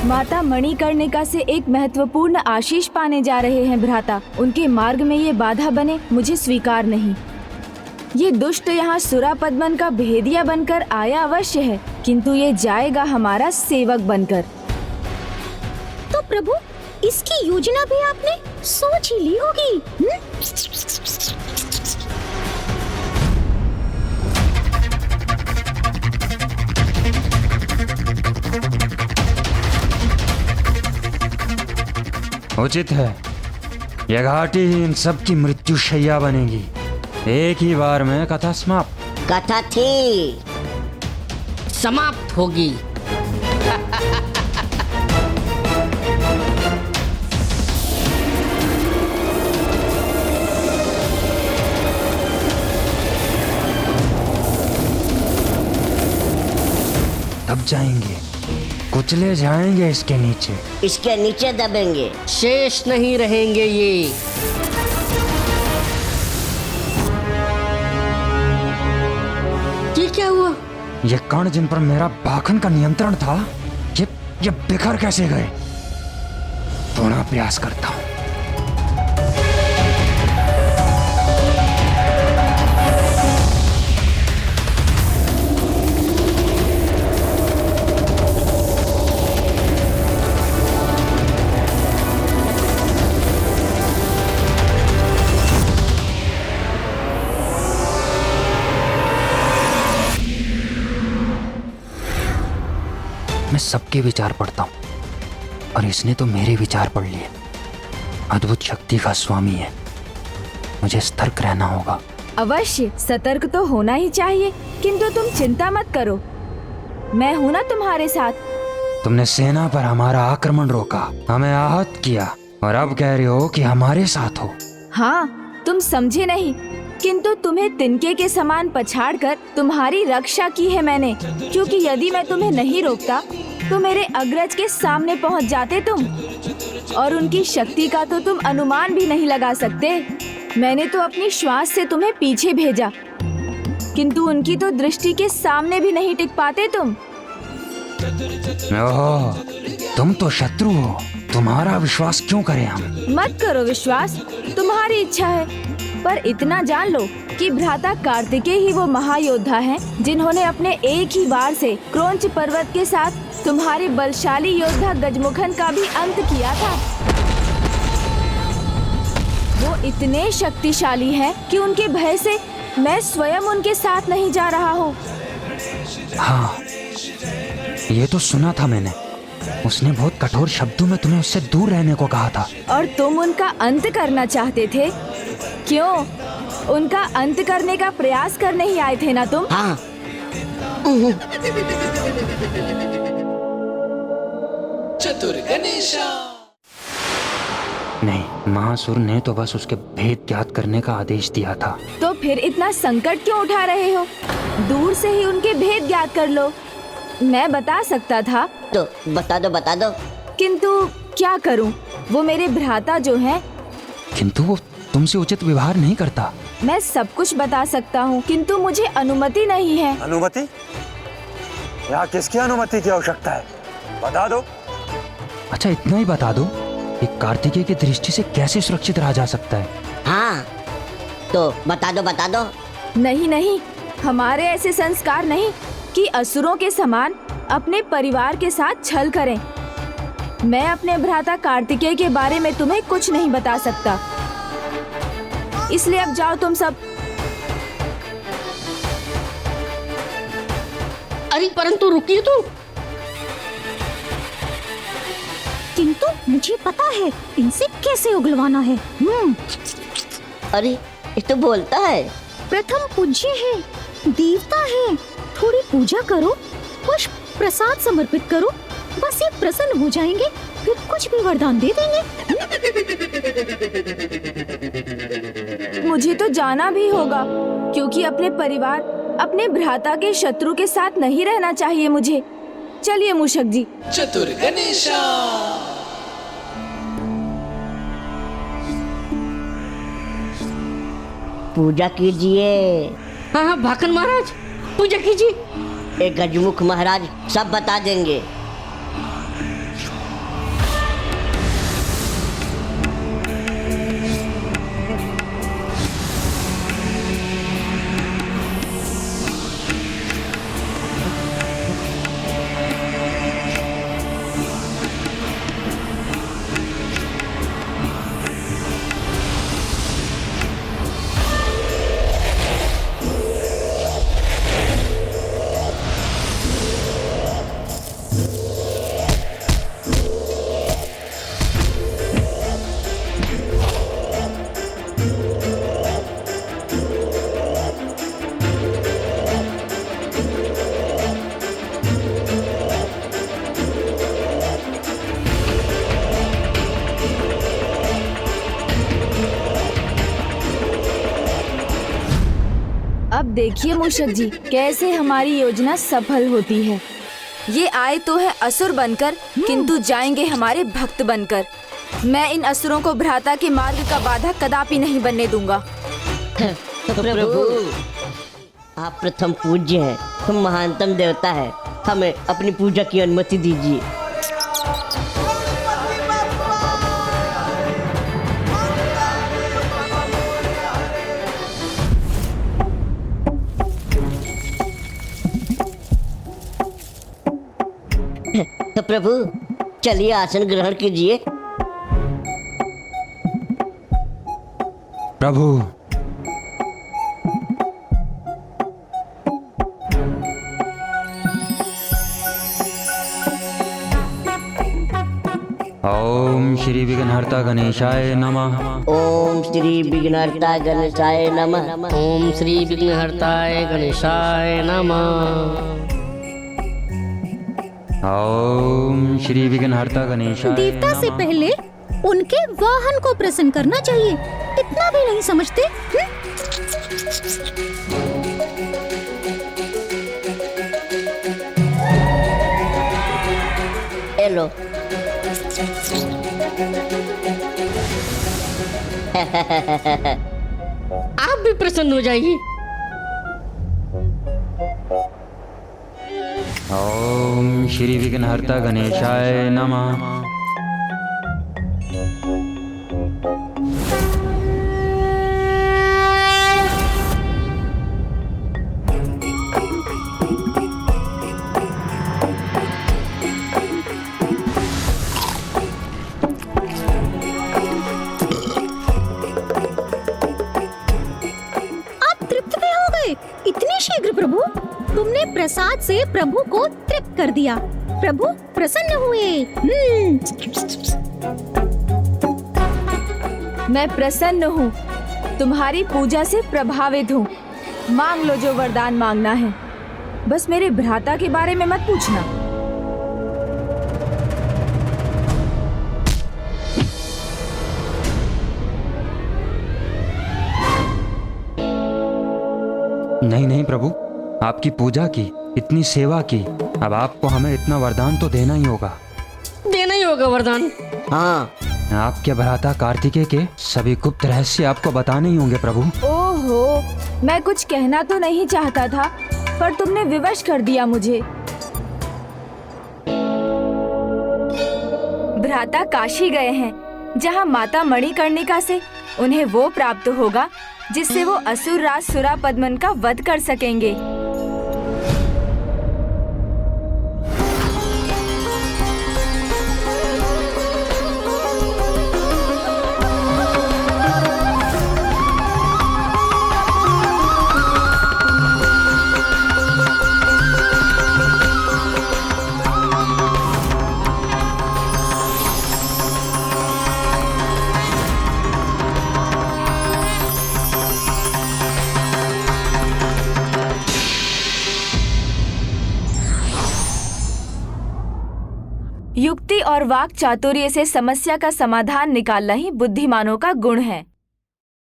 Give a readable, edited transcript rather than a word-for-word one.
माता मणिकर्णिका से एक महत्वपूर्ण आशीष पाने जा रहे हैं भ्राता। उनके मार्ग में ये बाधा बने मुझे स्वीकार नहीं। ये दुष्ट यहाँ सुरापद्मन का भेदिया बनकर आया अवश्य है, किंतु ये जाएगा हमारा सेवक बनकर। तो प्रभु, इसकी योजना भी आपने सोच ही ली होगी। उचित है, यह घाटी इन सब की मृत्यु शैया बनेगी। एक ही बार में कथा समाप्त। कथा थी समाप्त होगी। दब जाएंगे, कुचले जाएंगे इसके नीचे। इसके नीचे दबेंगे, शेष नहीं रहेंगे ये। ये क्या हुआ? ये कण जिन पर मेरा बाखन का नियंत्रण था, ये बिखर कैसे गए? पुनः प्रयास करता हूँ। मैं सबके विचार पढ़ता हूँ और इसने तो मेरे विचार पढ़ लिए। अद्भुत शक्ति का स्वामी है, मुझे सतर्क रहना होगा। अवश्य सतर्क तो होना ही चाहिए, किंतु तुम चिंता मत करो, मैं हूँ ना तुम्हारे साथ। तुमने सेना पर हमारा आक्रमण रोका, हमें आहत किया और अब कह रहे हो कि हमारे साथ हो। हाँ, तुम समझे नहीं, किंतु तुम्हें तिनके के समान पछाड़कर तुम्हारी रक्षा की है मैंने, क्योंकि यदि मैं तुम्हें नहीं रोकता तो मेरे अग्रज के सामने पहुंच जाते तुम, और उनकी शक्ति का तो तुम अनुमान भी नहीं लगा सकते। मैंने तो अपनी श्वास से तुम्हें पीछे भेजा, किंतु उनकी तो दृष्टि के सामने भी नहीं टिक पाते तुम। ओह, तुम तो शत्रु हो, तुम्हारा विश्वास क्यों करें हम? मत करो विश्वास, तुम्हारी इच्छा है, पर इतना जान लो कि भ्राता कार्तिकेय ही वो महायोद्धा हैं जिन्होंने अपने एक ही वार से क्रौंच पर्वत के साथ तुम्हारे बलशाली योद्धा गजमुखन का भी अंत किया था। वो इतने शक्तिशाली हैं कि उनके भय से मैं स्वयं उनके साथ नहीं जा रहा हूँ। हाँ, ये तो सुना था मैंने। उसने बहुत कठोर शब्दों में तुम्हें उससे दूर रहने को कहा था। और तुम उनका अंत करना चाहते थे? क्यों? उनका अंत करने का प्रयास करने ही आए थे ना तुम? हाँ। चतुर गणेशा। नहीं, महासुर ने तो बस उसके भेद ज्ञात करने का आदेश दिया था। तो फिर इतना संकट क्यों उठा रहे हो? दूर से ही उनके भेद ज्ञात कर लो। मैं बता सकता था। तो बता दो। किंतु क्या करूं? वो मेरे भ्राता जो हैं। किंतु वो तुमसे उचित व्यवहार नहीं करता। मैं सब कुछ बता सकता हूँ, किंतु मुझे अनुमति नहीं है। अनुमति? यहाँ किसकी अनुमति की आवश्यकता है? बता दो। अच्छा, इतना ही बता दो कि कार्तिकेय की दृष्टि से कैसे सुरक्षित रहा जा सकता है? हाँ, तो बता दो। नहीं, हमारे ऐसे संस्कार नहीं कि असुरों के समान अपने परिवार के साथ छल करें। मैं अपने भ्राता कार्तिकेय के बारे में तुम्हें कुछ नहीं बता सकता, इसलिए अब जाओ तुम सब। अरे परंतु रुकिए तो। किंतु मुझे पता है इनसे कैसे उगलवाना है। अरे ये तो बोलता है। प्रथम पूज्य है, देवता है, थोड़ी पूजा करो, पुष्प प्रसाद समर्पित करो, बस ये प्रसन्न हो जाएंगे, फिर कुछ भी वरदान दे देंगे। मुझे तो जाना भी होगा, क्योंकि अपने परिवार, अपने भ्राता के शत्रु के साथ नहीं रहना चाहिए मुझे। चलिए मूषक जी। चतुर गणेशा। पूजा कीजिए। हाँ, भाकन महाराज पूजा कीजिए। एक गजमुख महाराज सब बता देंगे। अब देखिए मूषक जी, कैसे हमारी योजना सफल होती है। ये आए तो है असुर बनकर, किंतु जाएंगे हमारे भक्त बनकर। मैं इन असुरों को भ्राता के मार्ग का बाधा कदापि नहीं बनने दूंगा। तो प्रभु, आप प्रथम पूज्य हैं, तुम महानतम देवता है, हमें अपनी पूजा की अनुमति दीजिए। तो प्रभु चलिए आसन ग्रहण कीजिए। प्रभु, ओम श्री विघ्नहर्ता गणेशाय नमः। ओम श्री विघ्नहर्ता गणेशाय नमः। ओम श्री विघ्नहर्ताय गणेशाय नमः। ओम श्री विघ्नहर्ता गणेशाय देवता से नमः। पहले उनके वाहन को प्रसन्न करना चाहिए, इतना भी नहीं समझते? हेलो। आप भी प्रसन्न हो जाइए। ओम श्री विघ्नहर्ता गणेशाय नमः। आप तृप्त भी हो गए इतनी शीघ्र प्रभु? तुमने प्रसाद से प्रभु को तृप्त कर दिया, प्रभु प्रसन्न हुए। मैं प्रसन्न हूँ, तुम्हारी पूजा से प्रभावित हूँ। मांग लो जो वरदान मांगना है, बस मेरे भ्राता के बारे में मत पूछना। नहीं नहीं प्रभु, आपकी पूजा की, इतनी सेवा की, अब आपको हमें इतना वरदान तो देना ही होगा। देना ही होगा वरदान। हाँ, आपके भ्राता कार्तिकेय के सभी गुप्त रहस्य आपको बताने ही होंगे प्रभु। ओहो, मैं कुछ कहना तो नहीं चाहता था, पर तुमने विवश कर दिया मुझे। भ्राता काशी गए हैं, जहाँ माता मणिकर्णिका से उन्हें वो प्राप्त होगा जिससे वो असुर राज सुरापद्मन का वध कर सकेंगे। युक्ति और वाक चातुर्य से समस्या का समाधान निकालना ही बुद्धिमानों का गुण है।